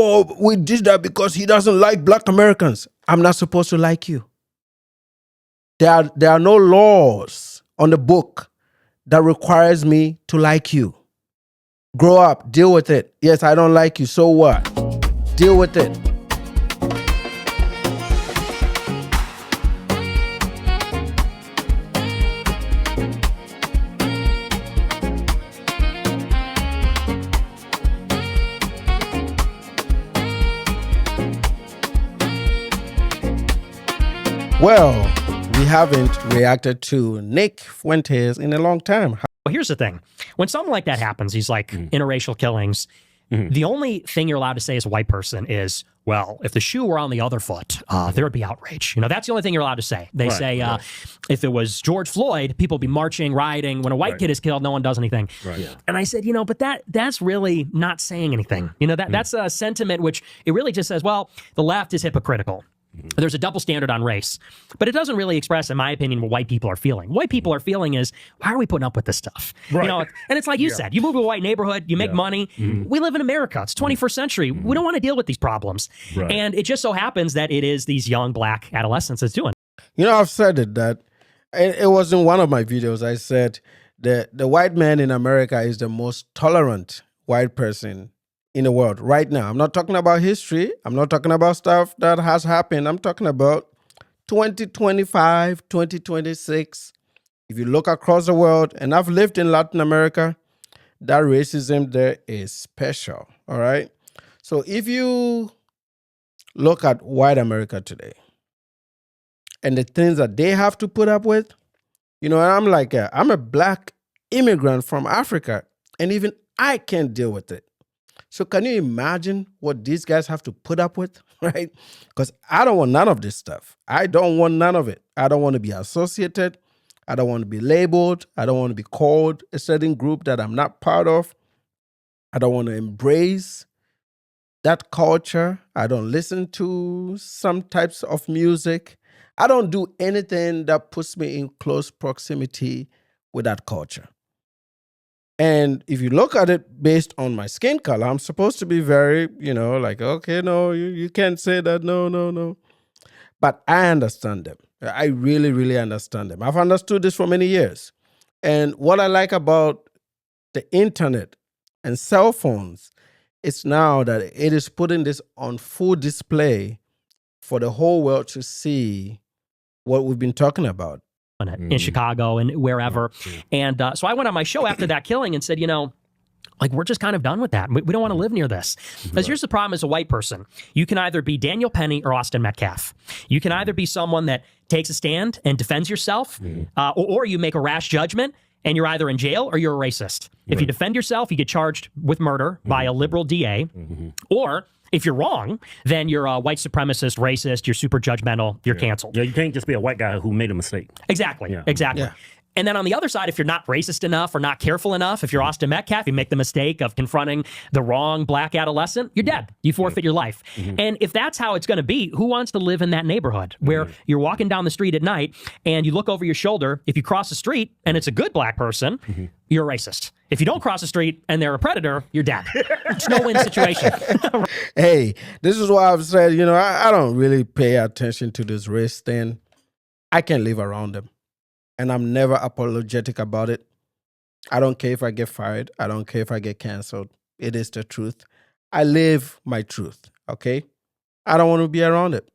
oh, we did that because he doesn't like black Americans. I'm not supposed to like you. There are no laws on the book that requires me to like you. Grow up, deal with it. Yes, I don't like you, so what? Deal with it. Well, we haven't reacted to Nick Fuentes in a long time. Well, here's the thing. When something like that happens, these like interracial killings, the only thing you're allowed to say as a white person is, well, if the shoe were on the other foot, there would be outrage. You know, that's the only thing you're allowed to say. They say, if it was George Floyd, people would be marching, rioting. When a white kid is killed, no one does anything. And I said, you know, but that's really not saying anything. You know, that's a sentiment which it really just says, well, the left is hypocritical. There's a double standard on race, but it doesn't really express, in my opinion, what white people are feeling. What white people are feeling is, why are we putting up with this stuff? You know, and it's like you said, you move to a white neighborhood, you make money. We live in America. It's 21st century. We don't want to deal with these problems. And it just so happens that it is these young black adolescents that's doing it. You know, I've said that it was in one of my videos. I said that the white man in America is the most tolerant white person in the world right now. I'm not talking about history. I'm not talking about stuff that has happened. I'm talking about 2025, 2026. If you look across the world, and I've lived in Latin America, that racism there is special, all right? So if you look at white America today and the things that they have to put up with, you know, I'm like, I'm a black immigrant from Africa, and even I can't deal with it. So can you imagine what these guys have to put up with, right? Because I don't want none of this stuff. I don't want none of it. I don't want to be associated. I don't want to be labeled. I don't want to be called a certain group that I'm not part of. I don't want to embrace that culture. I don't listen to some types of music. I don't do anything that puts me in close proximity with that culture. And if you look at it based on my skin color, I'm supposed to be very, you know, like, okay, no, you can't say that. No. But I understand them. I really, really understand them. I've understood this for many years. And what I like about the internet and cell phones is now that it is putting this on full display for the whole world to see what we've been talking about. In Chicago and wherever. And so I went on my show after that killing and said, you know, like, we're just kind of done with that. We don't want to live near this. Because here's the problem as a white person. You can either be Daniel Penny or Austin Metcalf. You can either be someone that takes a stand and defends yourself, or you make a rash judgment and you're either in jail or you're a racist. If you defend yourself, you get charged with murder by a liberal DA, or if you're wrong, then you're a white supremacist, racist, you're super judgmental, you're canceled. Yeah, you can't just be a white guy who made a mistake. Exactly, exactly. Yeah. And then on the other side, if you're not racist enough or not careful enough, if you're Austin Metcalf, you make the mistake of confronting the wrong black adolescent, you're dead. You forfeit your life. And if that's how it's going to be, who wants to live in that neighborhood where you're walking down the street at night and you look over your shoulder, if you cross the street and it's a good black person, you're a racist. If you don't cross the street and they're a predator, you're dead. It's a no-win situation. Hey, this is why I've said, you know, I don't really pay attention to this race thing. I can't live around them. And I'm never apologetic about it. I don't care if I get fired. I don't care if I get canceled. It is the truth. I live my truth, okay? I don't want to be around it.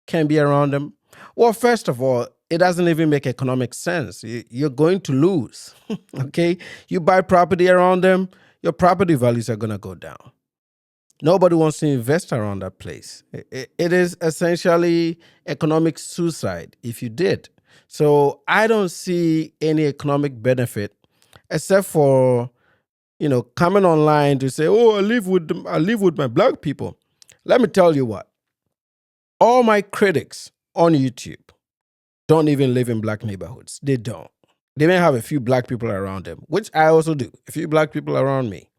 Can't be around them. Well, first of all, it doesn't even make economic sense. You're going to lose, okay? You buy property around them, your property values are going to go down. Nobody wants to invest around that place. It is essentially economic suicide if you did. So I don't see any economic benefit except for, you know, coming online to say, oh, I live with my black people. Let me tell you what. All my critics on YouTube don't even live in black neighborhoods. They don't. They may have a few black people around them, which I also do. A few black people around me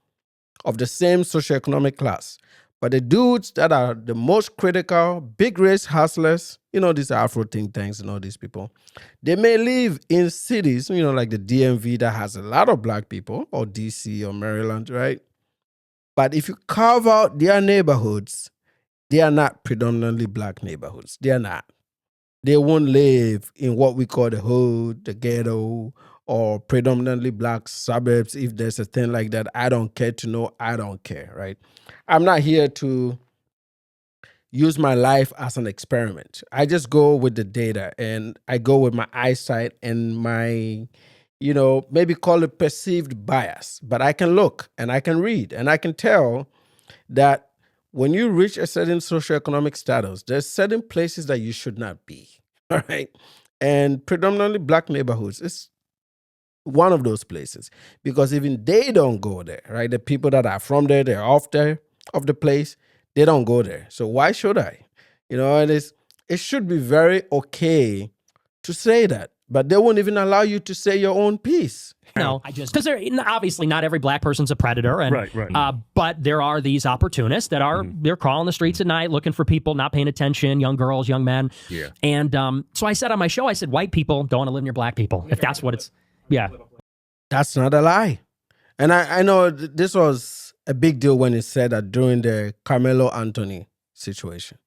of the same socioeconomic class. But the dudes that are the most critical, big race hustlers, you know, these Afro think tanks and all these people, they may live in cities, you know, like the DMV that has a lot of black people, or DC or Maryland, right? But if you carve out their neighborhoods, they are not predominantly black neighborhoods. They are not. They won't live in what we call the hood, the ghetto, or predominantly black suburbs. If there's a thing like that, I don't care to know. I don't care, right? I'm not here to use my life as an experiment. I just go with the data and I go with my eyesight and my, maybe call it perceived bias. But I can look and I can read and I can tell that when you reach a certain socioeconomic status, there's certain places that you should not be. All right. And predominantly black neighborhoods is one of those places because even they don't go there, right? The people that are from there, they're off there of the place, they don't go there. So why should I? And it should be very okay to say that, but they won't even allow you to say your own piece. No, because obviously not every black person's a predator, and Right. but there are these opportunists that are they're crawling the streets at night looking for people not paying attention, young girls, young men. Yeah. And so I said on my show, I said white people don't want to live near black people if that's what it's. Yeah. That's not a lie. And I know this was a big deal when it said that during the Carmelo Anthony situation.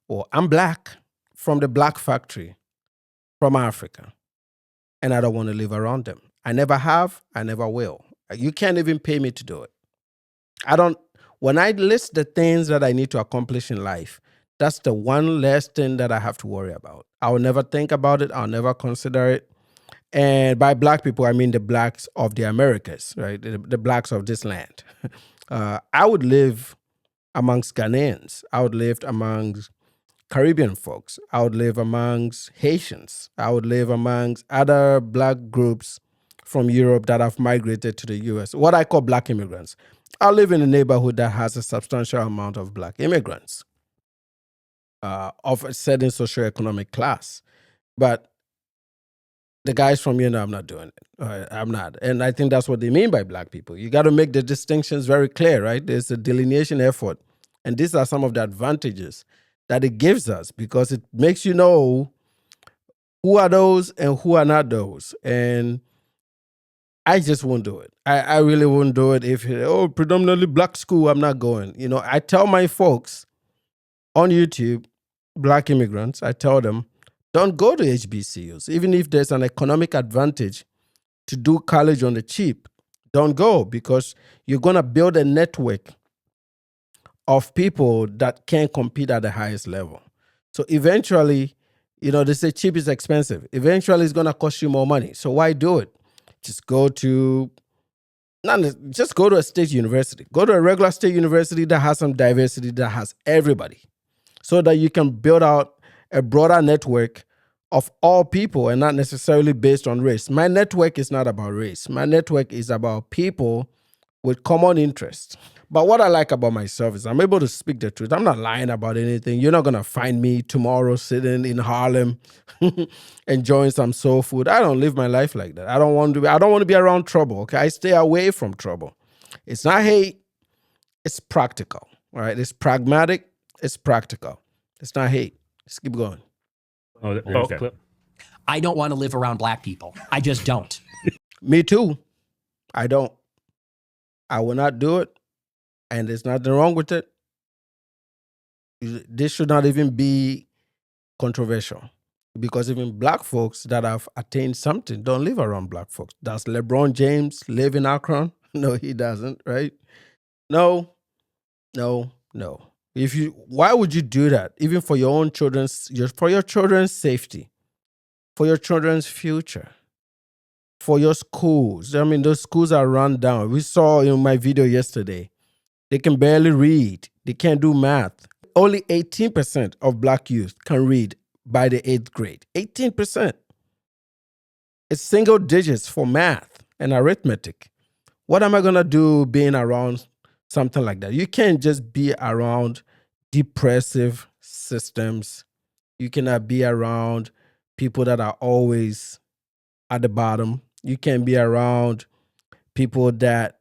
Well, I'm black from the black factory from Africa, and I don't want to live around them. I never have, I never will. You can't even pay me to do it. When I list the things that I need to accomplish in life, that's the one less thing that I have to worry about. I'll never think about it. I'll never consider it. And by black people, I mean the blacks of the Americas, right? The blacks of this land. I would live amongst Ghanaians. I would live amongst Caribbean folks. I would live amongst Haitians. I would live amongst other black groups from Europe that have migrated to the US, what I call black immigrants. I live in a neighborhood that has a substantial amount of black immigrants of a certain socioeconomic class. But the guys from I'm not doing it. I'm not. And I think that's what they mean by black people. You got to make the distinctions very clear, right? There's a delineation effort. And these are some of the advantages that it gives us because it makes you know who are those and who are not those. And I just won't do it. I really won't do it if, predominantly black school, I'm not going. I tell my folks on YouTube, black immigrants, I tell them, don't go to HBCUs. Even if there's an economic advantage to do college on the cheap, don't go because you're going to build a network of people that can compete at the highest level. So eventually, they say cheap is expensive. Eventually, it's going to cost you more money. So why do it? Just go to a state university. Go to a regular state university that has some diversity, that has everybody, so that you can build out a broader network of all people and not necessarily based on race. My network is not about race. My network is about people with common interests. But what I like about myself is I'm able to speak the truth. I'm not lying about anything. You're not going to find me tomorrow sitting in Harlem enjoying some soul food. I don't live my life like that. I don't want to be around trouble, okay? I stay away from trouble. It's not hate. It's practical, all right? It's pragmatic. It's practical. It's not hate. Let's keep going. Oh, there's the clip. I don't want to live around black people. I just don't. Me too. I don't. I will not do it. And there's nothing wrong with it. This should not even be controversial because even black folks that have attained something don't live around black folks. Does LeBron James live in Akron? No, he doesn't, right? No. Why would you do that? Even for your own for your children's safety, for your children's future, for your schools. I mean, those schools are run down. We saw in my video yesterday, they can barely read. They can't do math. Only 18% of black youth can read by the 8th grade. 18%. It's single digits for math and arithmetic. What am I going to do being around something like that? You can't just be around depressive systems. You cannot be around people that are always at the bottom. You can't be around people that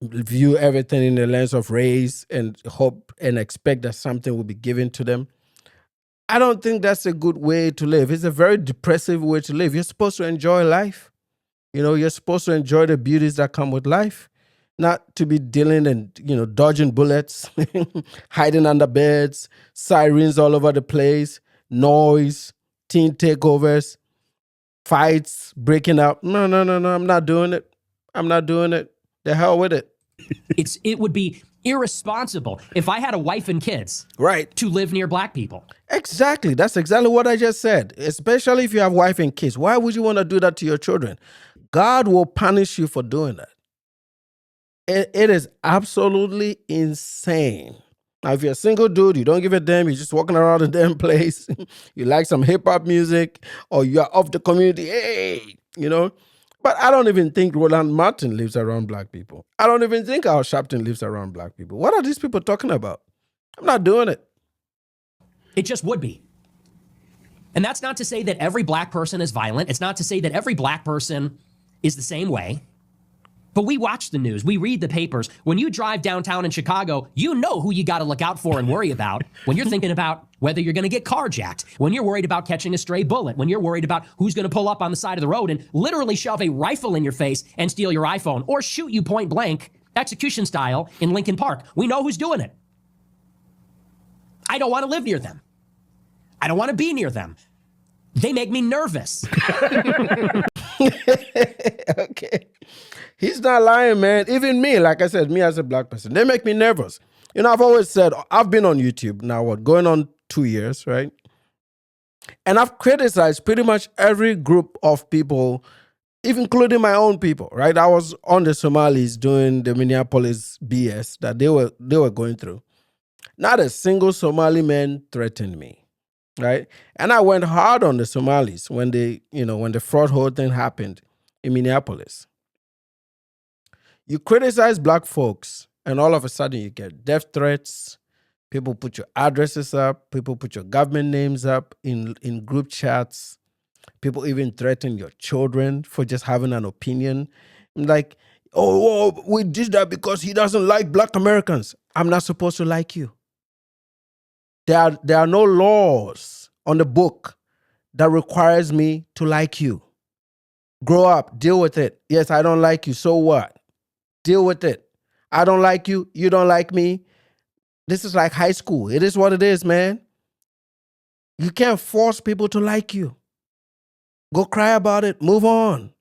view everything in the lens of race and hope and expect that something will be given to them. I don't think that's a good way to live. It's a very depressive way to live. You're supposed to enjoy life. You're supposed to enjoy the beauties that come with life, not to be dealing and, dodging bullets, hiding under beds, sirens all over the place, noise, teen takeovers, fights breaking out. No, I'm not doing it. I'm not doing it. The hell with it. It would be irresponsible if I had a wife and kids Right. to live near black people. Exactly. That's exactly what I just said. Especially if you have wife and kids. Why would you want to do that to your children? God will punish you for doing that. It is absolutely insane. Now, if you're a single dude, you don't give a damn, you're just walking around the damn place, you like some hip hop music, or you're of the community, hey, But I don't even think Roland Martin lives around black people. I don't even think Al Sharpton lives around black people. What are these people talking about? I'm not doing it. It just would be. And that's not to say that every black person is violent. It's not to say that every black person is the same way. But we watch the news. We read the papers. When you drive downtown in Chicago, you know who you got to look out for and worry about when you're thinking about whether you're going to get carjacked, when you're worried about catching a stray bullet, when you're worried about who's going to pull up on the side of the road and literally shove a rifle in your face and steal your iPhone or shoot you point blank, execution style, in Lincoln Park. We know who's doing it. I don't want to live near them. I don't want to be near them. They make me nervous. Okay. He's not lying, man. Even me, like I said, me as a black person, they make me nervous. I've always said, I've been on YouTube now, going on 2 years, right? And I've criticized pretty much every group of people, even including my own people, right? I was on the Somalis doing the Minneapolis BS that they were going through. Not a single Somali man threatened me, right? And I went hard on the Somalis when when the fraud whole thing happened in Minneapolis. You criticize black folks, and all of a sudden you get death threats. People put your addresses up. People put your government names up in group chats. People even threaten your children for just having an opinion. Like, oh, we did that because he doesn't like black Americans. I'm not supposed to like you. There are no laws on the book that requires me to like you. Grow up, deal with it. Yes, I don't like you, so what? Deal with it. I don't like you. You don't like me. This is like high school. It is what it is, man. You can't force people to like you. Go cry about it. Move on.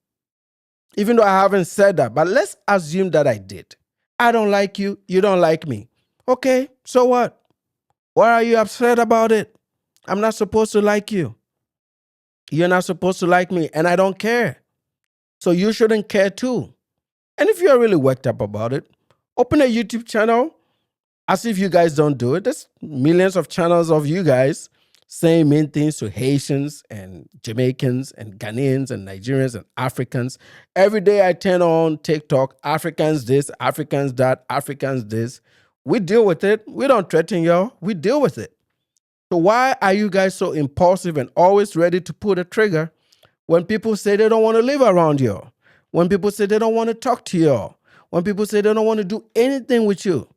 Even though I haven't said that, but let's assume that I did. I don't like you. You don't like me. Okay, so what? Why are you upset about it? I'm not supposed to like you. You're not supposed to like me, and I don't care. So you shouldn't care too. And if you're really worked up about it, open a YouTube channel. As if you guys don't do it. There's millions of channels of you guys saying mean things to Haitians and Jamaicans and Ghanaians and Nigerians and Africans. Every day I turn on TikTok, Africans this, Africans that, Africans this. We deal with it. We don't threaten y'all. We deal with it. So why are you guys so impulsive and always ready to pull the trigger when people say they don't want to live around y'all? When people say they don't want to talk to y'all? When people say they don't want to do anything with you?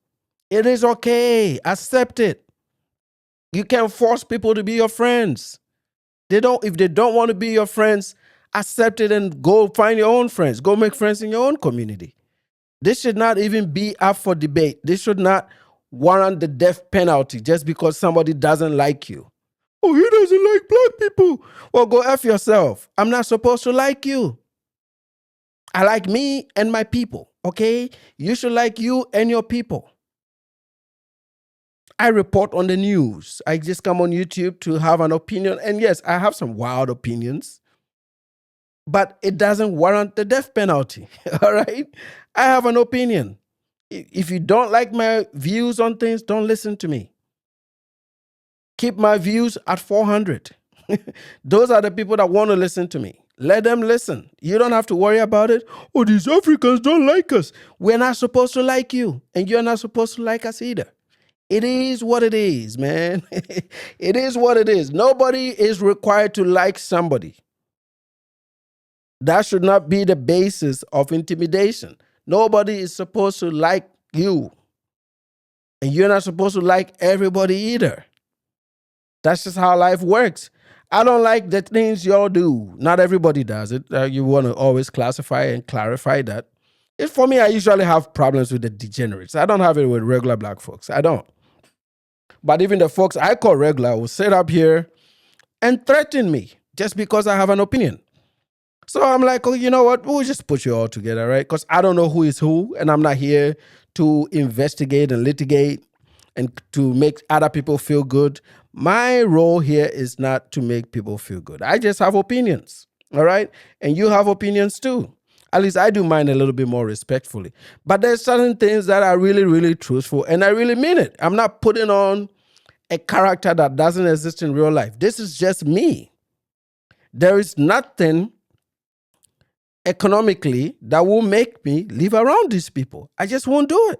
It is okay. Accept it. You can't force people to be your friends. If they don't want to be your friends, accept it and go find your own friends. Go make friends in your own community. This should not even be up for debate. This should not warrant the death penalty just because somebody doesn't like you. Oh, he doesn't like black people. Well, go F yourself. I'm not supposed to like you. I like me and my people, okay? You should like you and your people. I report on the news. I just come on YouTube to have an opinion. And yes, I have some wild opinions, but it doesn't warrant the death penalty, all right? I have an opinion. If you don't like my views on things, don't listen to me. Keep my views at 400. Those are the people that want to listen to me. Let them listen. You don't have to worry about it. Oh, these Africans don't like us. We're not supposed to like you, and you're not supposed to like us either. It is what it is, man. It is what it is. Nobody is required to like somebody. That should not be the basis of intimidation. Nobody is supposed to like you. And you're not supposed to like everybody either. That's just how life works. I don't like the things y'all do. Not everybody does it. You want to always classify and clarify that. For me, I usually have problems with the degenerates. I don't have it with regular black folks. I don't. But even the folks I call regular will sit up here and threaten me just because I have an opinion. So I'm like, oh, you know what? We'll just put you all together, right? Because I don't know who is who, and I'm not here to investigate and litigate and to make other people feel good. My role here is not to make people feel good. I just have opinions, all right? And you have opinions too. At least I do mine a little bit more respectfully. But there's certain things that are really, really truthful, and I really mean it. I'm not putting on a character that doesn't exist in real life. This is just me. There is nothing economically that will make me live around these people. I just won't do it.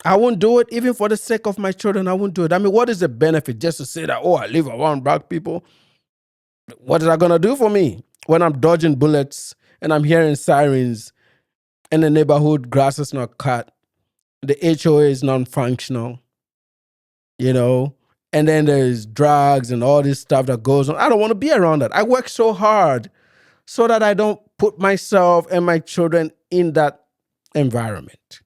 I won't do it even for the sake of my children. I won't do it. I mean, what is the benefit just to say that, oh, I live around black people? What is that going to do for me when I'm dodging bullets and I'm hearing sirens and the neighborhood grass is not cut, the HOA is non-functional, you know, and then there's drugs and all this stuff that goes on. I don't want to be around that. I work so hard so that I don't put myself and my children in that environment.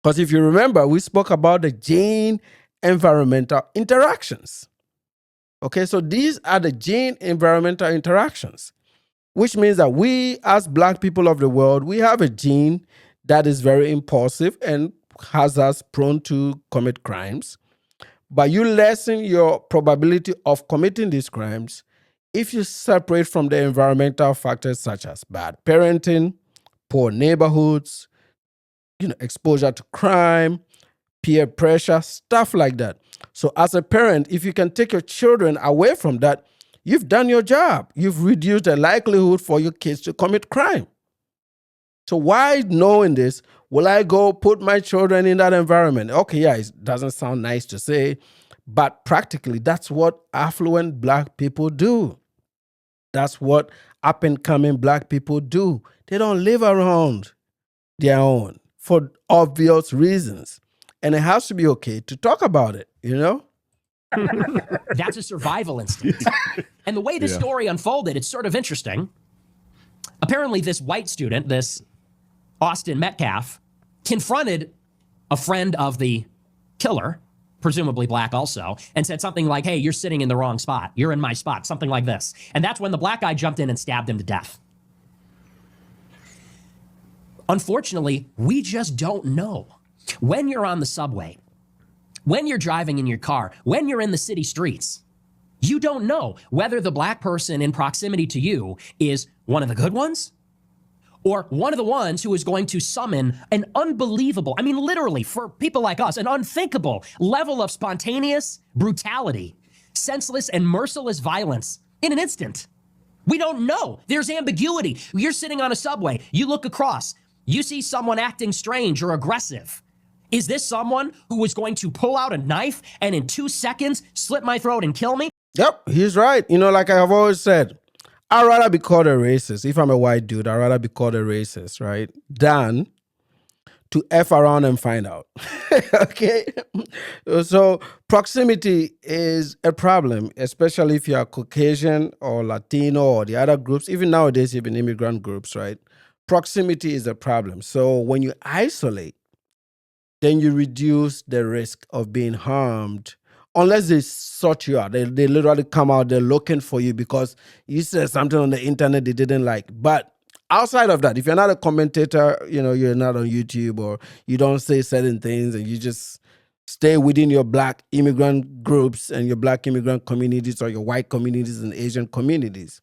Because if you remember, we spoke about the gene-environmental interactions. Okay, so these are the gene-environmental interactions, which means that we, as black people of the world, we have a gene that is very impulsive and has us prone to commit crimes. But you lessen your probability of committing these crimes if you separate from the environmental factors such as bad parenting, poor neighborhoods, exposure to crime, peer pressure, stuff like that. So as a parent, if you can take your children away from that, you've done your job. You've reduced the likelihood for your kids to commit crime. So why, knowing this, will I go put my children in that environment? Okay, yeah, it doesn't sound nice to say, but practically that's what affluent black people do. That's what up-and-coming black people do. They don't live around their own for obvious reasons. And it has to be okay to talk about it, you know? That's a survival instinct. And the way this story unfolded, it's sort of interesting. Apparently, this white student, this Austin Metcalf, confronted a friend of the killer, presumably black also, and said something like, hey, you're sitting in the wrong spot. You're in my spot, something like this. And that's when the black guy jumped in and stabbed him to death. Unfortunately, we just don't know. When you're on the subway, when you're driving in your car, when you're in the city streets, you don't know whether the black person in proximity to you is one of the good ones or one of the ones who is going to summon an unbelievable, I mean, literally, for people like us, an unthinkable level of spontaneous brutality, senseless and merciless violence in an instant. We don't know. There's ambiguity. You're sitting on a subway. You look across. You see someone acting strange or aggressive. Is this someone who was going to pull out a knife and in 2 seconds slit my throat and kill me? Yep, he's right. Like I have always said, I'd rather be called a racist. If I'm a white dude, I'd rather be called a racist, right? Than to F around and find out. Okay? So proximity is a problem, especially if you're Caucasian or Latino or the other groups, even nowadays, even immigrant groups, right? Proximity is a problem. So when you isolate, then you reduce the risk of being harmed. Unless they sort you out. They literally come out, they're looking for you because you said something on the internet they didn't like. But outside of that, if you're not a commentator, you're not on YouTube or you don't say certain things and you just stay within your black immigrant groups and your black immigrant communities or your white communities and Asian communities,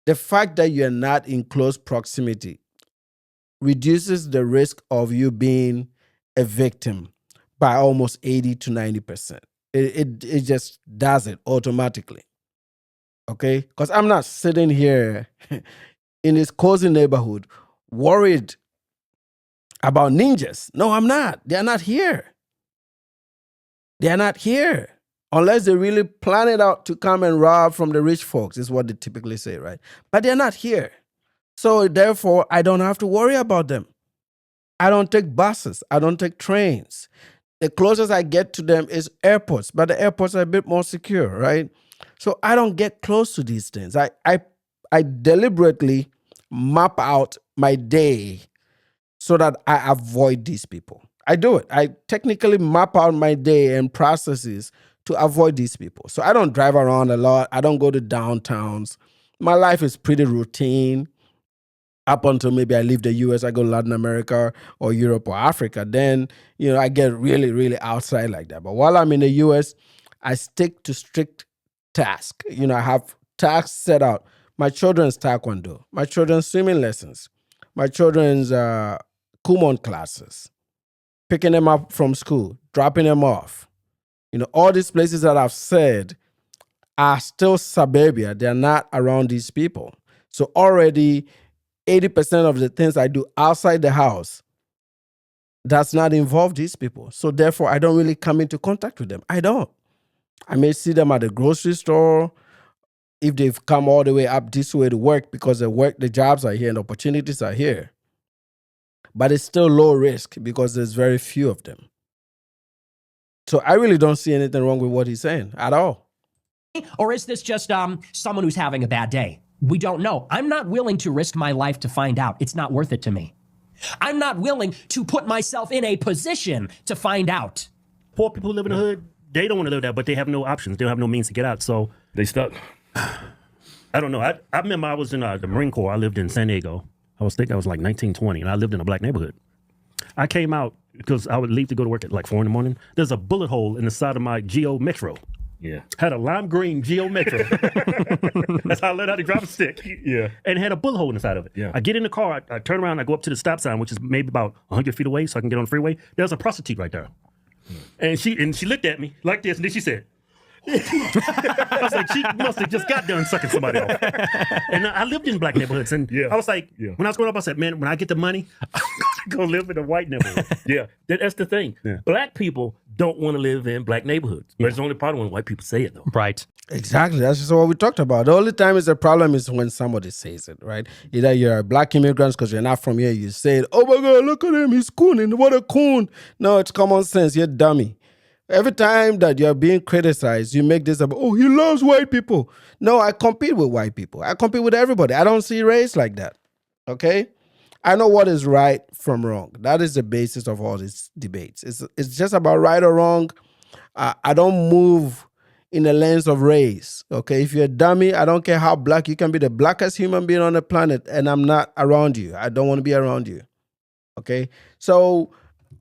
the fact that you're not in close proximity reduces the risk of you being a victim by almost 80 to 90%. It just does it automatically. Okay? Because I'm not sitting here in this cozy neighborhood worried about ninjas. No, I'm not. They're not here. They're not here. Unless they really plan it out to come and rob from the rich folks, is what they typically say, right? But they're not here. So therefore, I don't have to worry about them. I don't take buses. I don't take trains. The closest I get to them is airports, but the airports are a bit more secure, right? So I don't get close to these things. I deliberately map out my day so that I avoid these people. I do it. I technically map out my day and processes to avoid these people. So I don't drive around a lot. I don't go to downtowns. My life is pretty routine up until maybe I leave the US, I go to Latin America or Europe or Africa. Then, I get really, really outside like that. But while I'm in the US, I stick to strict tasks. I have tasks set out. My children's taekwondo, my children's swimming lessons, my children's Kumon classes, picking them up from school, dropping them off. All these places that I've said are still suburbia. They're not around these people. So already 80% of the things I do outside the house does not involve these people. So therefore, I don't really come into contact with them. I don't. I may see them at the grocery store if they've come all the way up this way to work because the jobs are here and opportunities are here. But it's still low risk because there's very few of them. So I really don't see anything wrong with what he's saying at all. Or is this just someone who's having a bad day? We don't know. I'm not willing to risk my life to find out. It's not worth it to me. I'm not willing to put myself in a position to find out. Poor people who live in the hood, they don't want to live there, but they have no options. They don't have no means to get out, so they stuck. I don't know. I remember I was in the Marine Corps. I lived in San Diego. I was like 1920, and I lived in a black neighborhood. I came out because I would leave to go to work at like 4 a.m. There's a bullet hole in the side of my Geo Metro. Yeah. Had a lime green Geo Metro. That's how I learned how to drive a stick. Yeah. And it had a bullet hole in the side of it. Yeah. I get in the car, I turn around, I go up to the stop sign, which is maybe about 100 feet away so I can get on the freeway. There's a prostitute right there. And she looked at me like this, and then she said, I was like, she must have just got done sucking somebody off. And I lived in black neighborhoods, and I was like, when I was growing up, I said, man, when I get the money, I'm going to live in a white neighborhood. That's the thing. Yeah. Black people don't want to live in black neighborhoods. But it's only part of when white people say it, though. Right. Exactly. That's just what we talked about. The only time is a problem is when somebody says it, right? Either you're a black immigrant because you're not from here, you say it, oh my God, look at him, he's cooning, what a coon. No, it's common sense, you're dummy. Every time that you're being criticized, you make this about, oh, he loves white people. No, I compete with white people. I compete with everybody. I don't see race like that, okay? I know what is right from wrong. That is the basis of all these debates. It's just about right or wrong. I don't move in the lens of race, okay? If you're a dummy, I don't care how black, you can be the blackest human being on the planet and I'm not around you. I don't want to be around you, okay? So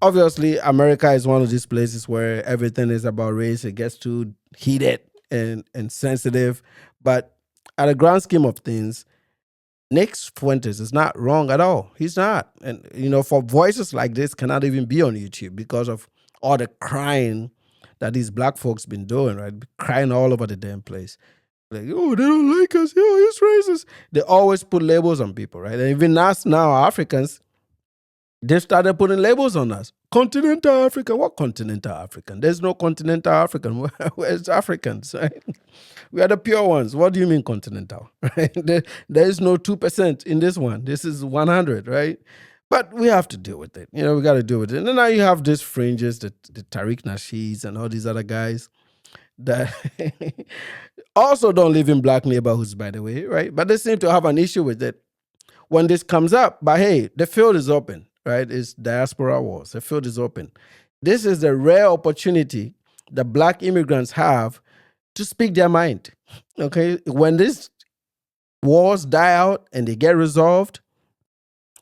obviously, America is one of these places where everything is about race. It gets too heated and sensitive. But at a grand scheme of things, Nick Fuentes is not wrong at all. He's not. And, for voices like this cannot even be on YouTube because of all the crying that these black folks been doing, right? Crying all over the damn place. Like, oh, they don't like us. Oh, he's racist. They always put labels on people, right? And even us now, Africans, they started putting labels on us. Continental African. What continental African? There's no continental African. Where's Africans? Right? We are the pure ones. What do you mean continental? Right? There is no 2% in this one. This is 100, right? But we have to deal with it. We got to deal with it. And then now you have these fringes, the Tariq Nasheeds and all these other guys that also don't live in black neighborhoods, by the way, right? But they seem to have an issue with it when this comes up. But hey, the field is open. Right? It's diaspora wars. The field is open. This is the rare opportunity that black immigrants have to speak their mind. Okay? When these wars die out and they get resolved,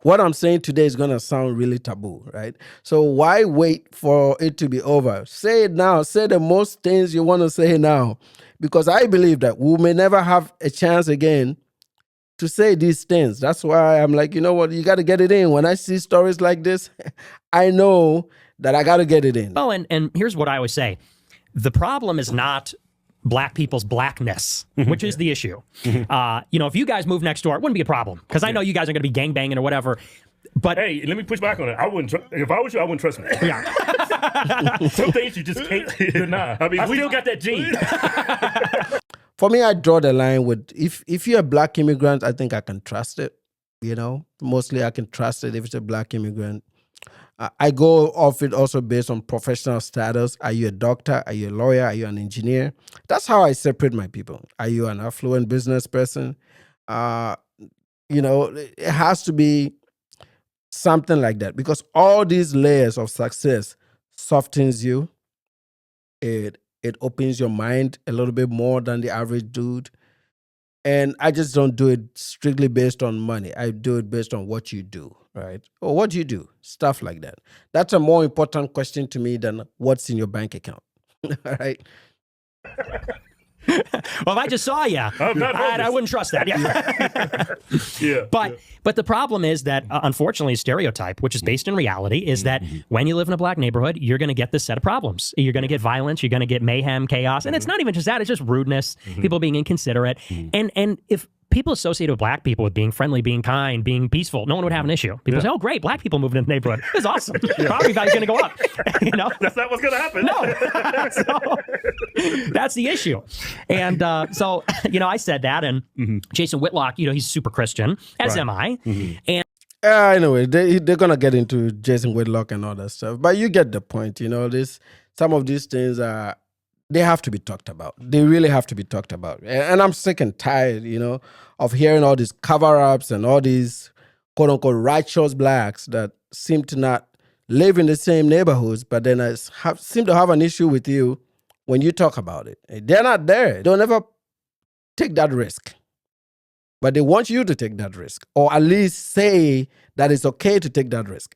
what I'm saying today is going to sound really taboo, right? So why wait for it to be over? Say it now. Say the most things you want to say now. Because I believe that we may never have a chance again to say these things. That's why I'm like, you know what, you got to get it in. When I see stories like this, I know that I got to get it in. Oh, and here's what I always say. The problem is not black people's blackness, which is the issue. If you guys move next door, it wouldn't be a problem because I know you guys are going to be gangbanging or whatever. But hey, let me push back on it. I wouldn't. If I was you, I wouldn't trust me. Yeah. Some things you just can't deny. I mean, we still got that gene. For me, I draw the line with if you're a black immigrant, I think I can trust it. Mostly I can trust it if it's a black immigrant. I go off it also based on professional status. Are you a doctor? Are you a lawyer? Are you an engineer? That's how I separate my people. Are you an affluent business person? it has to be something like that, because all these layers of success softens you. It opens your mind a little bit more than the average dude. And I just don't do it strictly based on money. I do it based on what you do, right? Or what you do, stuff like that. That's a more important question to me than what's in your bank account. All right. Well, if I just saw you, I wouldn't trust that. Yeah. But the problem is that, unfortunately, stereotype, which is based in reality, is that when you live in a black neighborhood, you're going to get this set of problems. You're going to get violence. You're going to get mayhem, chaos. And it's not even just that. It's just rudeness, people being inconsiderate. And if people associated with black people with being friendly, being kind, being peaceful, no one would have an issue. People say, oh, great, black people moved into the neighborhood. This is awesome. Property value's going to go up. That's not what's going to happen. No. So, that's the issue. And so, I said that. And Jason Whitlock, he's super Christian, as am I. And anyway, they're going to get into Jason Whitlock and all that stuff. But you get the point. Some of these things they have to be talked about. They really have to be talked about. And I'm sick and tired, of hearing all these cover-ups and all these quote-unquote righteous blacks that seem to not live in the same neighborhoods, but then seem to have an issue with you when you talk about it. They're not there. Don't ever take that risk. But they want you to take that risk, or at least say that it's okay to take that risk.